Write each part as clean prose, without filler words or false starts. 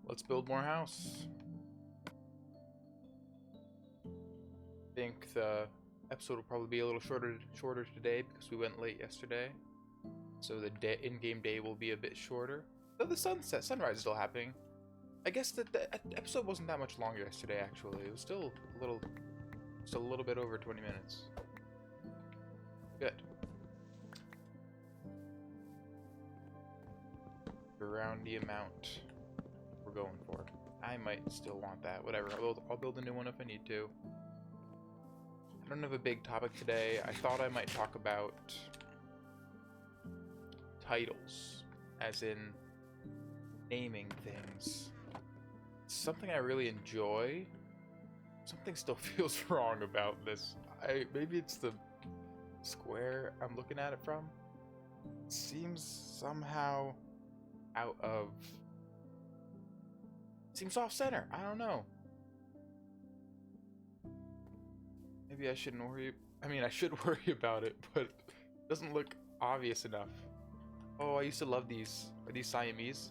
Let's build more house. I think the episode will probably be a little shorter today because we went late yesterday. So the in-game day will be a bit shorter. Though the sunrise is still happening. I guess that the episode wasn't that much longer yesterday. Actually, it was still just a little bit over 20 minutes. Good. Around the amount we're going for. I might still want that. Whatever. I'll build a new one if I need to. I don't have a big topic today. I thought I might talk about titles, as in naming things. It's something I really enjoy. Something still feels wrong about this. Maybe it's the square I'm looking at it from. It seems somehow seems off center. I don't know. Maybe I shouldn't worry. I mean, I should worry about it, but it doesn't look obvious enough. Oh, I used to love these. Are these Siamese?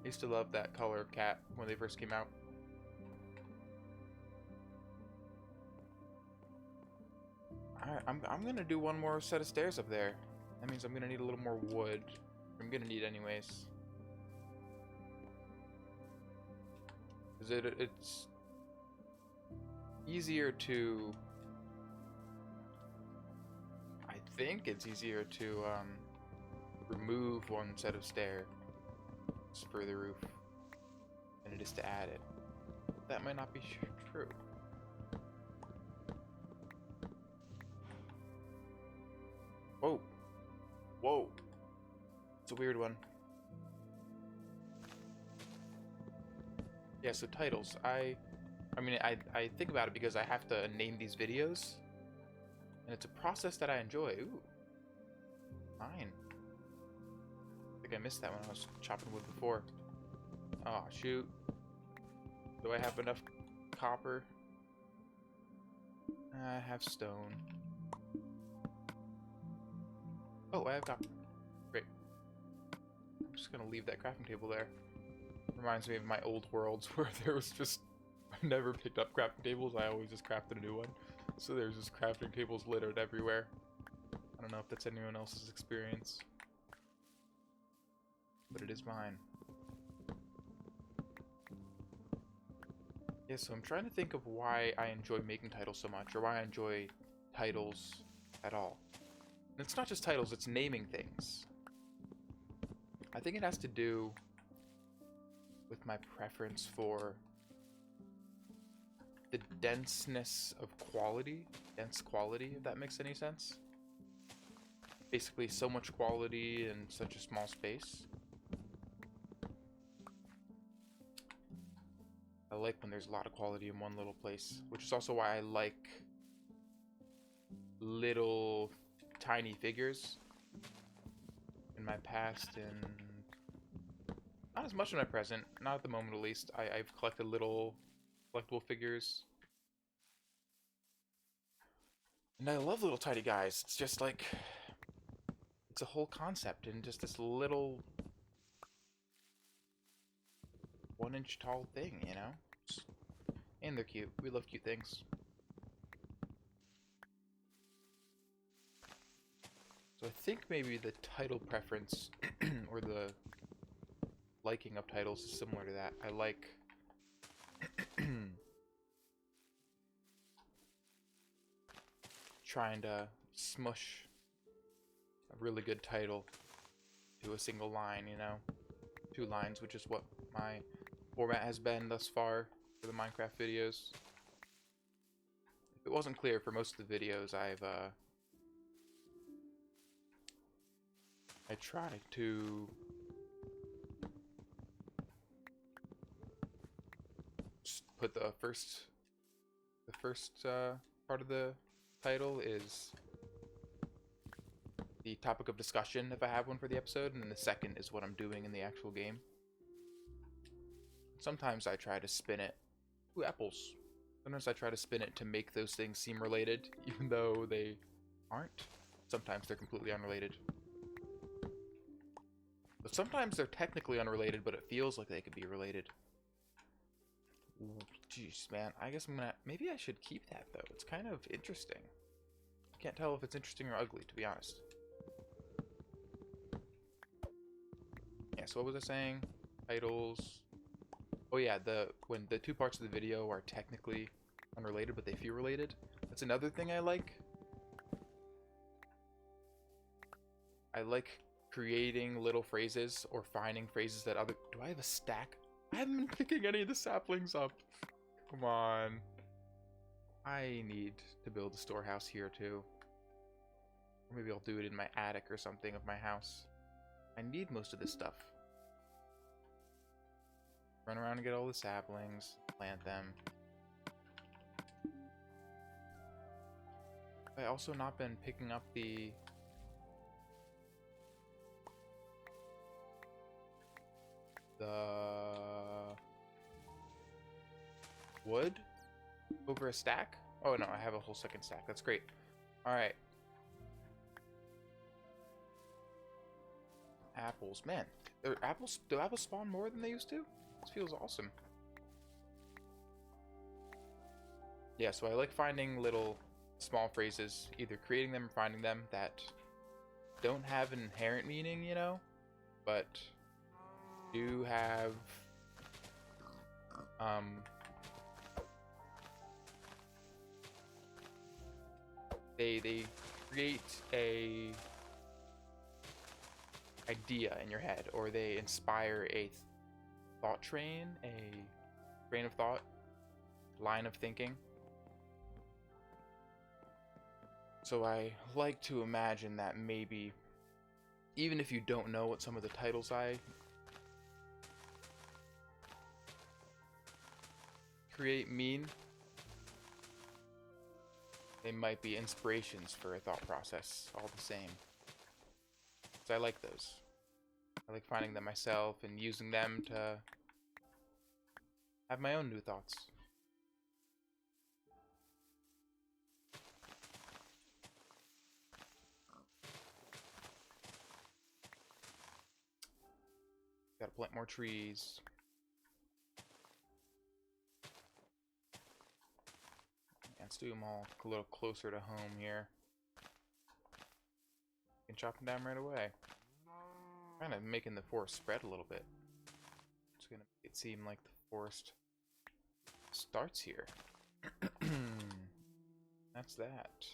I used to love that color of cat when they first came out. Alright, I'm gonna do one more set of stairs up there. That means I'm gonna need a little more wood. I'm gonna need anyways. It's easier to... I think it's easier to remove one set of stairs for the roof than it is to add it. That might not be true. Whoa. Whoa. It's a weird one. Yeah, so titles. I think about it because I have to name these videos. And it's a process that I enjoy. Ooh. Fine. I think I missed that when I was chopping wood before. Oh, shoot. Do I have enough copper? I have stone. Oh, I have copper. Great. I'm just gonna leave that crafting table there. Reminds me of my old worlds where there was just... I never picked up crafting tables, I always just crafted a new one. So there's just crafting tables littered everywhere. I don't know if that's anyone else's experience. But it is mine. Yeah, so I'm trying to think of why I enjoy making titles so much, or why I enjoy titles at all. And it's not just titles, it's naming things. I think it has to do with my preference for the denseness of quality. Dense quality, if that makes any sense. Basically, so much quality in such a small space. I like when there's a lot of quality in one little place, which is also why I like little tiny figures. In my past and not as much in my present, not at the moment at least. I've collected little collectible figures. And I love little tiny guys. It's just like, it's a whole concept in just this little 1-inch tall thing, you know? And they're cute. We love cute things. So I think maybe the title preference or the liking of titles is similar to that. I like trying to smush a really good title to a single line, you know? 2 lines, which is what my format has been thus far for the Minecraft videos. If it wasn't clear, for most of the videos I try to just put the first part of the title is the topic of discussion if I have one for the episode, and then the second is what I'm doing in the actual game. Sometimes I try to spin it. Ooh, apples. Sometimes I try to spin it to make those things seem related, even though they aren't. Sometimes they're completely unrelated. But sometimes they're technically unrelated, but it feels like they could be related. Jeez, man. I guess I'm gonna... Maybe I should keep that, though. It's kind of interesting. I can't tell if it's interesting or ugly, to be honest. Yeah, so what was I saying? Titles. Oh yeah, when the two parts of the video are technically unrelated, but they feel related. That's another thing I like. I like creating little phrases or finding phrases that other... Do I have a stack? I haven't been picking any of the saplings up. Come on. I need to build a storehouse here too. Or maybe I'll do it in my attic or something of my house. I need most of this stuff. Run around and get all the saplings, plant them. I also not been picking up the wood over a stack? Oh no, I have a whole second stack. That's great. Alright. Apples. Man, do apples spawn more than they used to? This feels awesome. Yeah, so I like finding little small phrases, either creating them or finding them that don't have an inherent meaning, you know, but do have they create a idea in your head, or they inspire a thought train, a train of thought, line of thinking. So I like to imagine that maybe, even if you don't know what some of the titles I create mean, they might be inspirations for a thought process all the same. So I like those. I like finding them myself and using them to have my own new thoughts. Gotta plant more trees. Let's do them all a little closer to home here. And chop them down right away. Kind of making the forest spread a little bit. It's gonna make it seem like the forest starts here. That's that.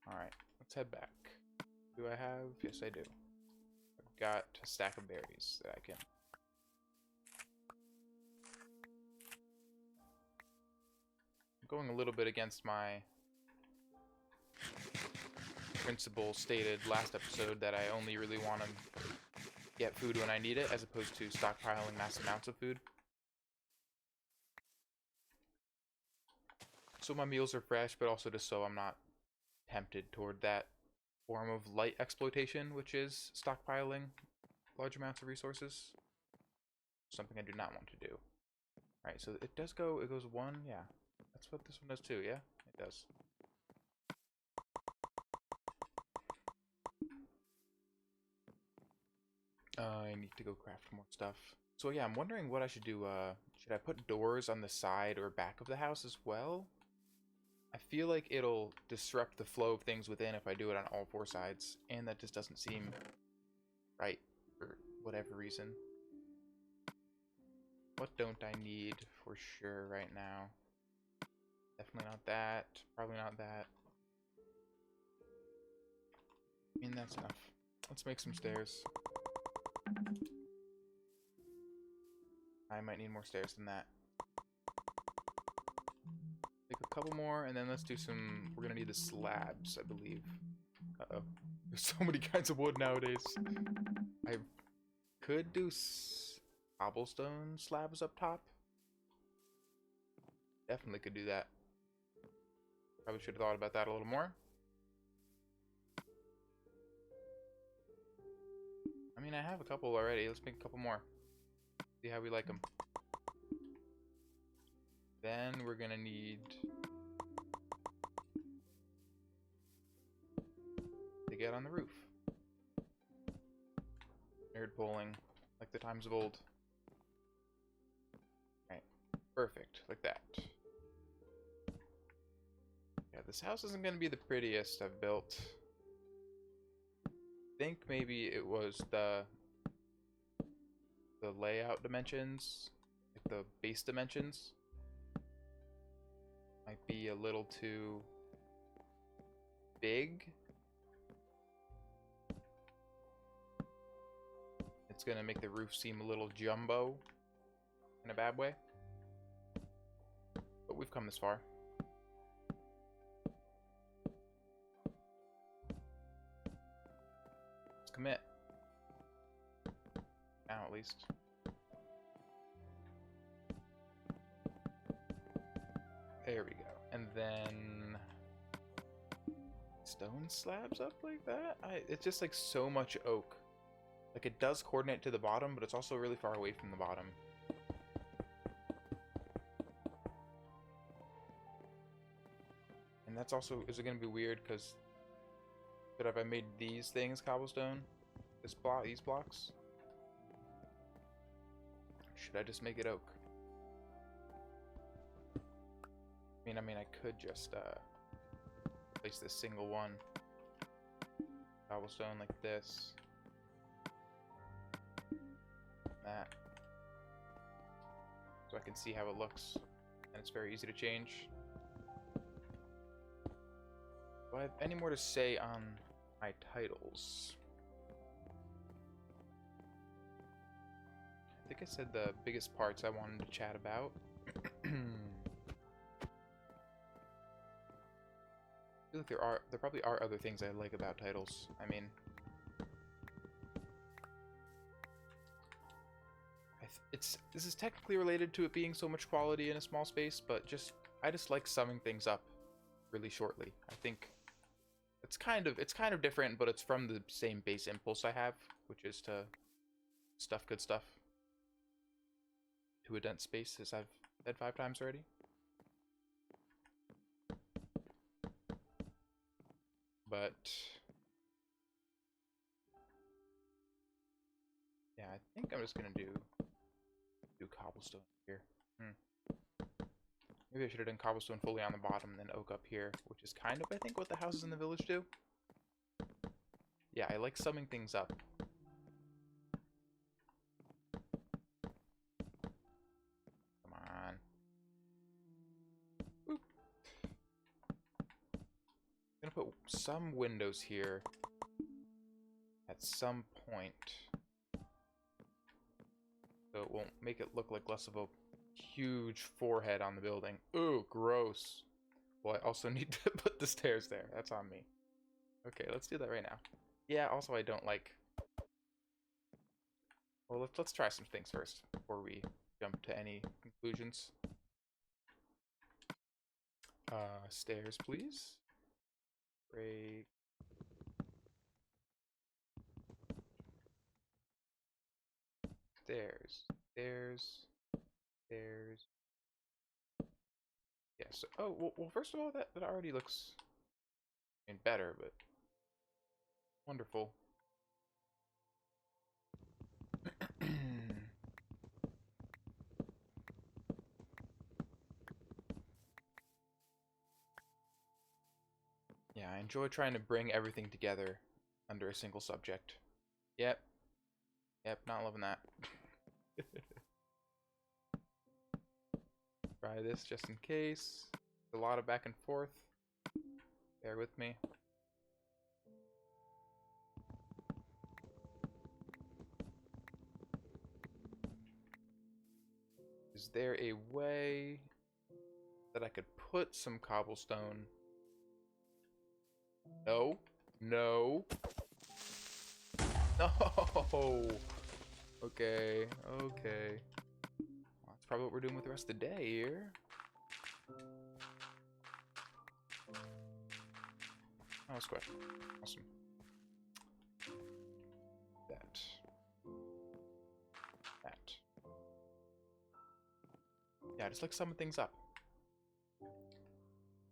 Alright, let's head back. Do I have? Yes, I do. I've got a stack of berries that I can... I'm going a little bit against my principle stated last episode that I only really want to get food when I need it, as opposed to stockpiling massive amounts of food. So my meals are fresh, but also just so I'm not tempted toward that form of light exploitation, which is stockpiling large amounts of resources. Something I do not want to do. Alright, so it does go, it goes one, yeah. That's what this one does too, yeah? It does. I need to go craft more stuff. So yeah, I'm wondering what I should do. Should I put doors on the side or back of the house as well? I feel like it'll disrupt the flow of things within if I do it on all four sides, and that just doesn't seem right for whatever reason. What don't I need for sure right now? Definitely not that. Probably not that. I mean, that's enough. Let's make some stairs. I might need more stairs than that. Take a couple more, and then let's do some... We're gonna need the slabs, I believe. Uh-oh. There's so many kinds of wood nowadays. I could do cobblestone slabs up top. Definitely could do that. Probably should have thought about that a little more. I mean, I have a couple already. Let's make a couple more. See how we like them. Then we're gonna need to get on the roof. Nerd polling, like the times of old. Right, perfect, like that. Yeah, this house isn't going to be the prettiest I've built. I think maybe it was the layout dimensions, like the base dimensions, might be a little too big. It's gonna make the roof seem a little jumbo in a bad way. But we've come this far. Let's commit. Now at least. There we go. And then stone slabs up like that? It's just like so much oak. Like it does coordinate to the bottom, but it's also really far away from the bottom. And that's also, is it going to be weird because could have I made these things cobblestone? This block, these blocks? Or should I just make it oak? I mean, I could just place this single one cobblestone like this. That. So I can see how it looks. And it's very easy to change. Do I have any more to say on my titles? I think I said the biggest parts I wanted to chat about. I feel like there probably are other things I like about titles. I mean, this is technically related to it being so much quality in a small space, but I just like summing things up really shortly. I think it's kind of different, but it's from the same base impulse I have, which is to stuff good stuff to a dense space, as I've said 5 times already. But yeah, I think I'm just gonna do cobblestone here. Maybe I should have done cobblestone fully on the bottom and then oak up here, which is kind of, I think, what the houses in the village do. Yeah, I like summing things up. Come on. Oop. I'm gonna put some windows here at some point, so it won't make it look like less of a huge forehead on the building. Ooh, gross. Well, I also need to put the stairs there. That's on me. Okay, let's do that right now. Yeah, also I don't like... Well, let's try some things first before we jump to any conclusions. Stairs, please. Break. Stairs. Stairs. Stairs. Yeah, so... Oh, well first of all, that already looks... I mean, better, but... Wonderful. Yeah, I enjoy trying to bring everything together under a single subject. Yep. Yep, not loving that. Try this just in case. A lot of back and forth. Bear with me. Is there a way that I could put some cobblestone? No. No. No. Okay. Okay. Well, that's probably what we're doing with the rest of the day here. Oh, squish. Awesome. That. Yeah, just like summing things up.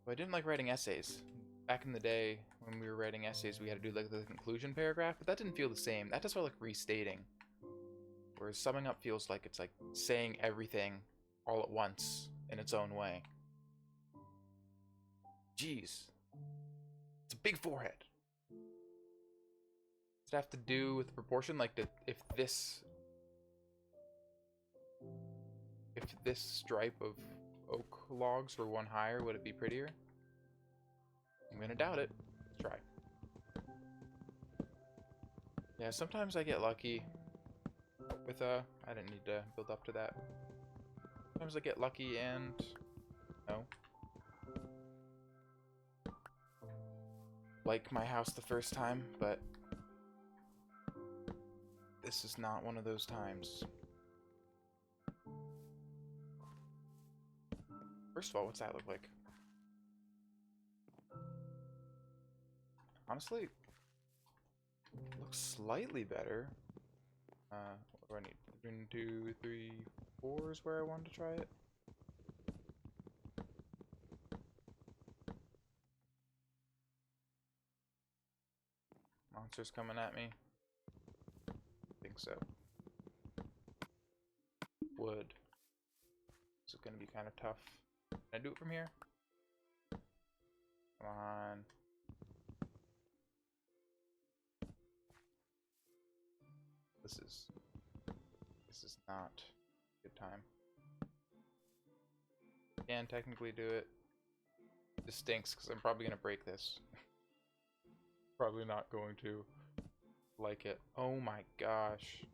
But I didn't like writing essays. back in the day when we were writing essays, we had to do like the conclusion paragraph, but that didn't feel the same. That just felt like restating. Whereas summing up feels like it's like saying everything all at once in its own way. Jeez. It's a big forehead. Does it have to do with the proportion? Like, if this stripe of oak logs were one higher, would it be prettier? I'm gonna doubt it. Let's try. Yeah, sometimes I get lucky with, I didn't need to build up to that. Sometimes I get lucky and, no. Like my house the first time, but this is not one of those times. First of all, what's that look like? Honestly, it looks slightly better. What do I need? 1, 2, 3, 4 is where I wanted to try it. Monsters coming at me. I think so. Wood. This is gonna be kind of tough. Can I do it from here? Come on. This is not a good time. Can technically do it. This stinks because I'm probably gonna break this. Probably not going to like it. Oh my gosh.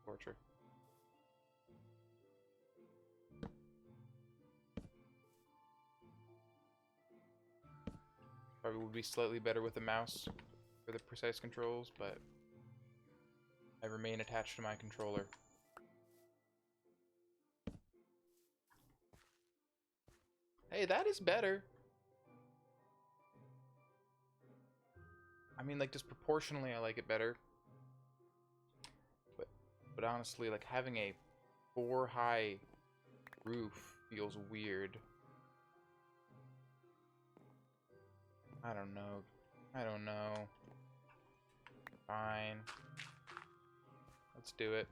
Torture. Probably would be slightly better with a mouse for the precise controls, but I remain attached to my controller. Hey, that is better. I mean, like, just proportionally, I like it better. But honestly, like, having a 4-high roof feels weird. I don't know. I don't know. Fine. Let's do it.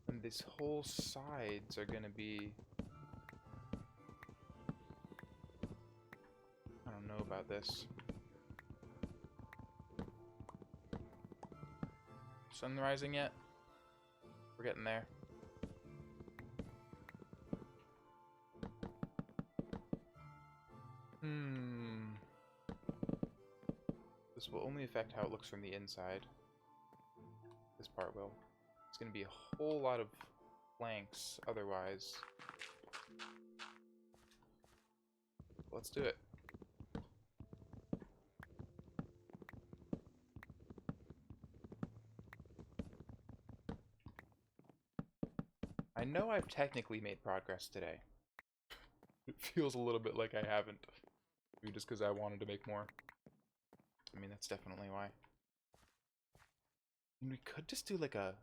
And these whole sides are gonna be... I don't know about this. Sun rising yet? We're getting there. This will only affect how it looks from the inside. This part will. It's going to be a whole lot of planks otherwise. Let's do it. I know I've technically made progress today. It feels a little bit like I haven't. Maybe just because I wanted to make more. I mean, that's definitely why. And we could just do like a...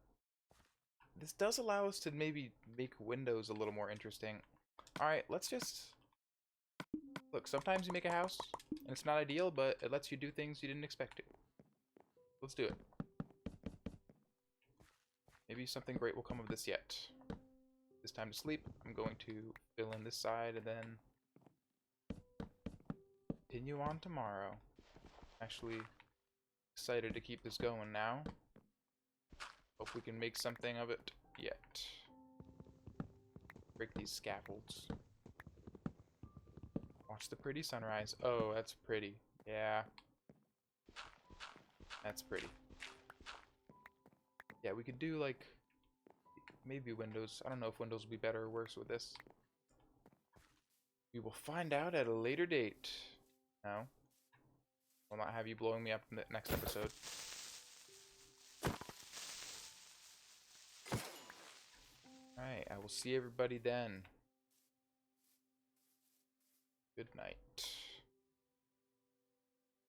This does allow us to maybe make windows a little more interesting. Alright, let's just... Look, sometimes you make a house, and it's not ideal, but it lets you do things you didn't expect to. Let's do it. Maybe something great will come of this yet. This time to sleep, I'm going to fill in this side and then continue on tomorrow. Actually excited to keep this going now. Hope we can make something of it yet. Break these scaffolds. Watch the pretty sunrise. Oh, that's pretty. Yeah. That's pretty. Yeah, we could do like maybe windows. I don't know if windows will be better or worse with this. We will find out at a later date. No. Will not have you blowing me up in the next episode. Alright, I will see everybody then. Good night.